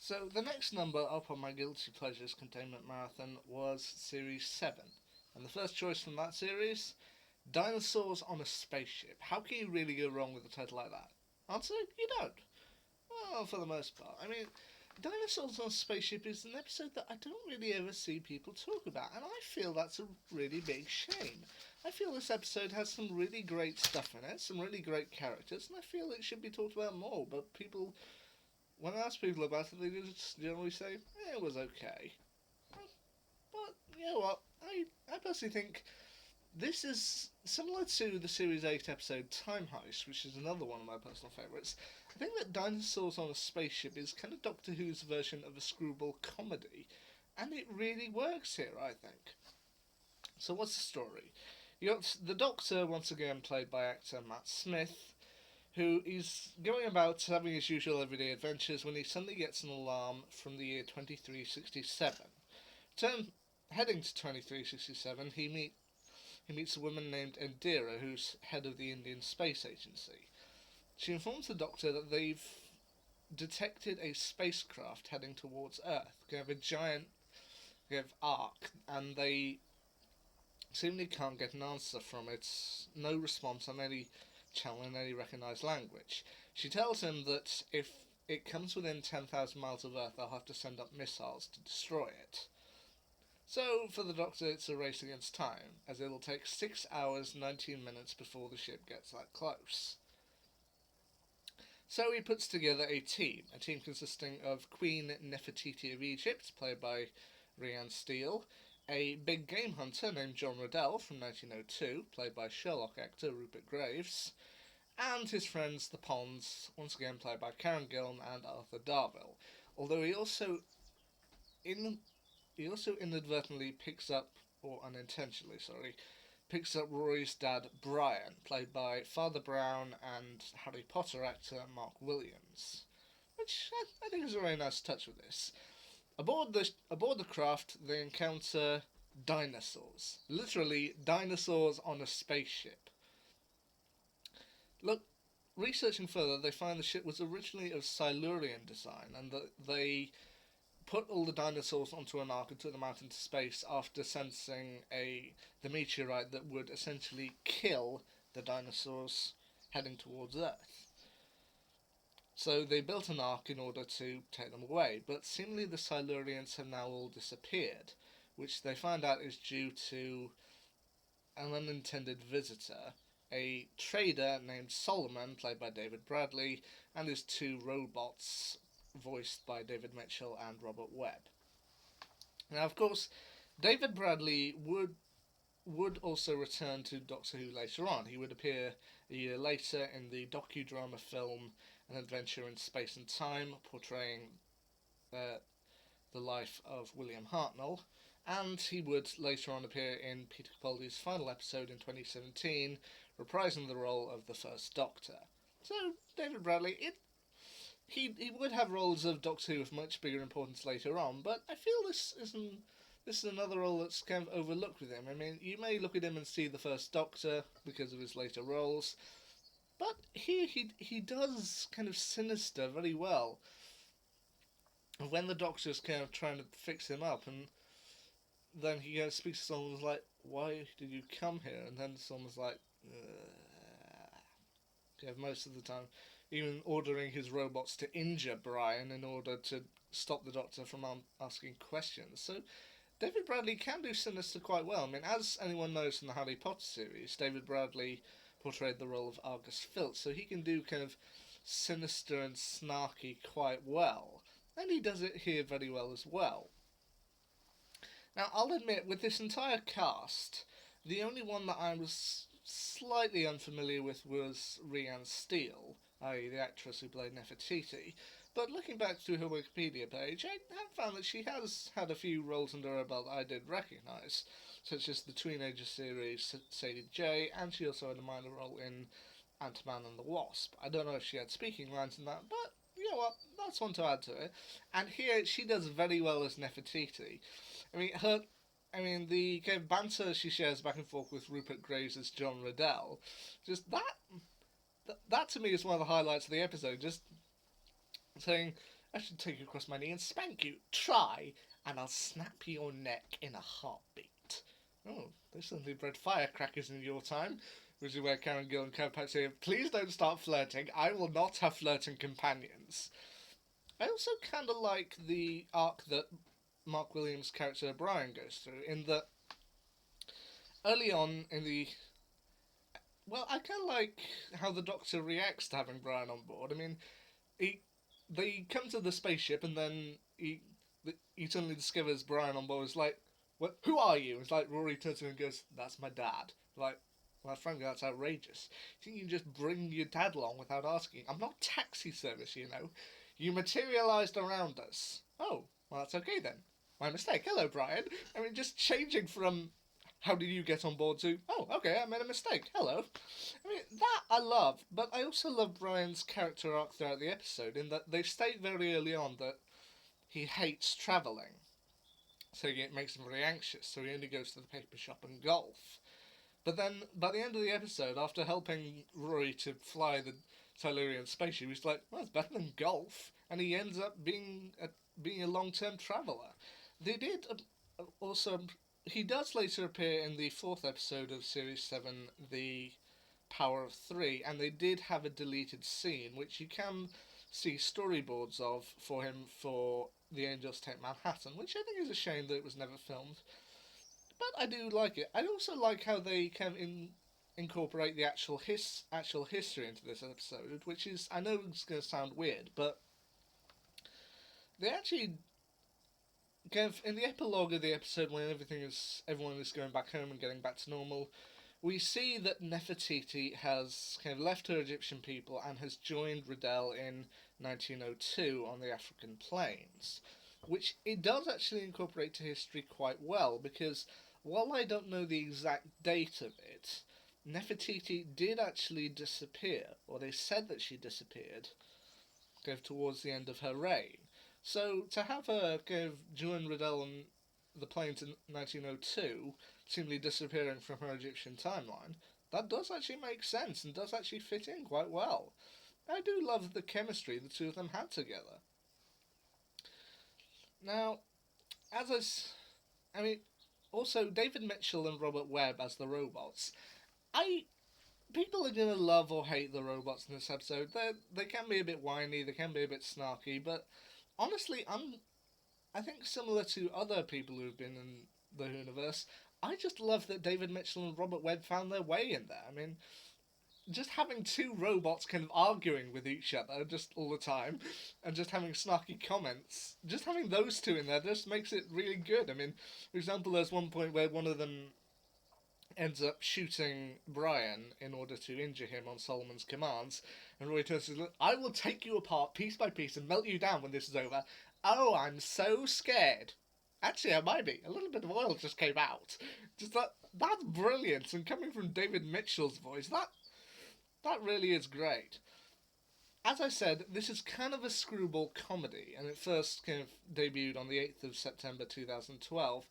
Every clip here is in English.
So the next number up on my Guilty Pleasures Containment Marathon was Series 7. And the first choice from that series, Dinosaurs on a Spaceship. How can you really go wrong with a title like that? Answer, you don't. Well, for the most part. I mean, Dinosaurs on a Spaceship is an episode that I don't really ever see people talk about, and I feel that's a really big shame. I feel this episode has some really great stuff in it, some really great characters, and I feel it should be talked about more, but people, when I ask people about it, they just generally say, it was okay. But, you know what, I personally think this is similar to the Series 8 episode Time Heist, which is another one of my personal favourites. I think that Dinosaurs on a Spaceship is kind of Doctor Who's version of a screwball comedy, and it really works here, I think. So, what's the story? You got the Doctor, once again played by actor Matt Smith, who is going about having his usual everyday adventures when he suddenly gets an alarm from the year 2367. Heading to 2367, he meets a woman named Indira, who's head of the Indian Space Agency. She informs the Doctor that they've detected a spacecraft heading towards Earth. They have a giant arc, and they seemingly can't get an answer from it. No response on any channel in any recognised language. She tells him that if it comes within 10,000 miles of Earth, they'll have to send up missiles to destroy it. So, for the Doctor, it's a race against time, as it'll take 6 hours, 19 minutes before the ship gets that close. So he puts together a team consisting of Queen Nefertiti of Egypt, played by Rhiannon Steele, a big game hunter named John Riddell from 1902, played by Sherlock actor Rupert Graves, and his friends the Ponds, once again played by Karen Gillan and Arthur Darvill. Although he also inadvertently picks up, or unintentionally, sorry, picks up Rory's dad Brian, played by Father Brown and Harry Potter actor Mark Williams, which I think is a very nice touch with this. Aboard the craft, they encounter dinosaurs, literally dinosaurs on a spaceship. Look, researching further, they find the ship was originally of Silurian design, and that they put all the dinosaurs onto an ark and took them out into space after sensing the meteorite that would essentially kill the dinosaurs heading towards Earth. So they built an ark in order to take them away, but seemingly the Silurians have now all disappeared, which they find out is due to an unintended visitor, a trader named Solomon, played by David Bradley, and his two robots, voiced by David Mitchell and Robert Webb. Now, of course, David Bradley would also return to Doctor Who later on. He would appear a year later in the docudrama film An Adventure in Space and Time, portraying the life of William Hartnell, and he would later on appear in Peter Capaldi's final episode in 2017, reprising the role of the First Doctor. So, David Bradley, he would have roles of Doctor Who of much bigger importance later on, but I feel this is another role that's kind of overlooked with him. I mean, you may look at him and see the First Doctor because of his later roles, but here he does kind of sinister very well. When the Doctor's kind of trying to fix him up, and then he speaks to someone who's like, "Why did you come here?" And then someone's like, most of the time, even ordering his robots to injure Brian in order to stop the Doctor from asking questions. So David Bradley can do sinister quite well. I mean, as anyone knows from the Harry Potter series, David Bradley portrayed the role of Argus Filch, so he can do kind of sinister and snarky quite well. And he does it here very well as well. Now, I'll admit, with this entire cast, the only one that I was slightly unfamiliar with was Rhiannon Steele, i.e. the actress who played Nefertiti. But looking back through her Wikipedia page, I have found that she has had a few roles under her belt I did recognise, such as the Teenager series Sadie J, and she also had a minor role in Ant-Man and the Wasp. I don't know if she had speaking lines in that, but you know what, that's one to add to it. And here, she does very well as Nefertiti. The kind of banter she shares back and forth with Rupert Graves as John Riddell, just that to me is one of the highlights of the episode. Just saying, I should take you across my knee and spank you. Try, and I'll snap your neck in a heartbeat. Oh, they certainly bred firecrackers in your time. Which is where Karen Gill and Kirkpatrick say, please don't start flirting. I will not have flirting companions. I also kind of like the arc that Mark Williams' character Brian goes through, in that early on in the. Well, I kind of like how the Doctor reacts to having Brian on board. I mean, he they come to the spaceship and then he suddenly discovers Brian on board. It's like, what? Who are you? It's like Rory turns to him and goes, "That's my dad." Like, well, frankly, that's outrageous. You think you can just bring your dad along without asking? I'm not taxi service, you know. You materialised around us. Oh, well, that's okay then. My mistake. Hello, Brian. I mean, just changing from how did you get on board to, oh, okay, I made a mistake. Hello. I mean, that I love, but I also love Brian's character arc throughout the episode in that they state very early on that he hates travelling. So it makes him very anxious, so he only goes to the paper shop and golf. But then, by the end of the episode, after helping Rory to fly the Silurian spaceship, he's like, well, it's better than golf. And he ends up being a long-term traveller. They did also. He does later appear in the fourth episode of Series 7, The Power of Three, and they did have a deleted scene, which you can see storyboards of for him for The Angels Take Manhattan, which I think is a shame that it was never filmed. But I do like it. I also like how they kind of incorporate the actual history into this episode, which is, I know it's going to sound weird, but they actually kind of in the epilogue of the episode when everyone is going back home and getting back to normal, we see that Nefertiti has kind of left her Egyptian people and has joined Riddell in 1902 on the African plains, which it does actually incorporate to history quite well, because while I don't know the exact date of it, Nefertiti did actually disappear, or they said that she disappeared, kind of towards the end of her reign. So to have her kind of join Riddell on the plains in 1902, seemingly disappearing from her Egyptian timeline, that does actually make sense and does actually fit in quite well. I do love the chemistry the two of them had together. Now, I mean, also David Mitchell and Robert Webb as the robots. I People are gonna love or hate the robots in this episode. They can be a bit whiny, they can be a bit snarky, but honestly, I think similar to other people who've been in the universe, I just love that David Mitchell and Robert Webb found their way in there. I mean, just having two robots kind of arguing with each other just all the time, and just having snarky comments, just having those two in there just makes it really good. I mean, for example, there's one point where one of them ends up shooting Brian in order to injure him on Solomon's commands, and Roy turns to him, I will take you apart piece by piece and melt you down when this is over. Oh, I'm so scared. Actually, I might be. A little bit of oil just came out. Just that's brilliant, and coming from David Mitchell's voice, that really is great. As I said, this is kind of a screwball comedy, and it first kind of debuted on the 8th of September 2012,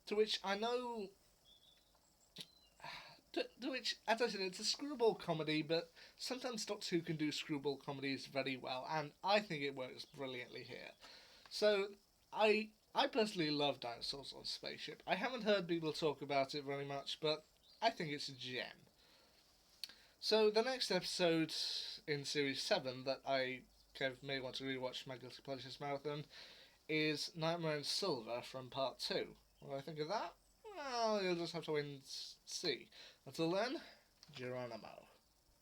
to which I know to which, as I said, it's a screwball comedy, but sometimes Doctor Who can do screwball comedies very well, and I think it works brilliantly here. So, I personally love Dinosaurs on Spaceship. I haven't heard people talk about it very much, but I think it's a gem. So, the next episode in Series 7 that I kind of may want to rewatch my Guilty Pleasures Marathon is Nightmare in Silver from Part 2. What do I think of that? Well, you'll just have to wait and see. Until then, Geronimo.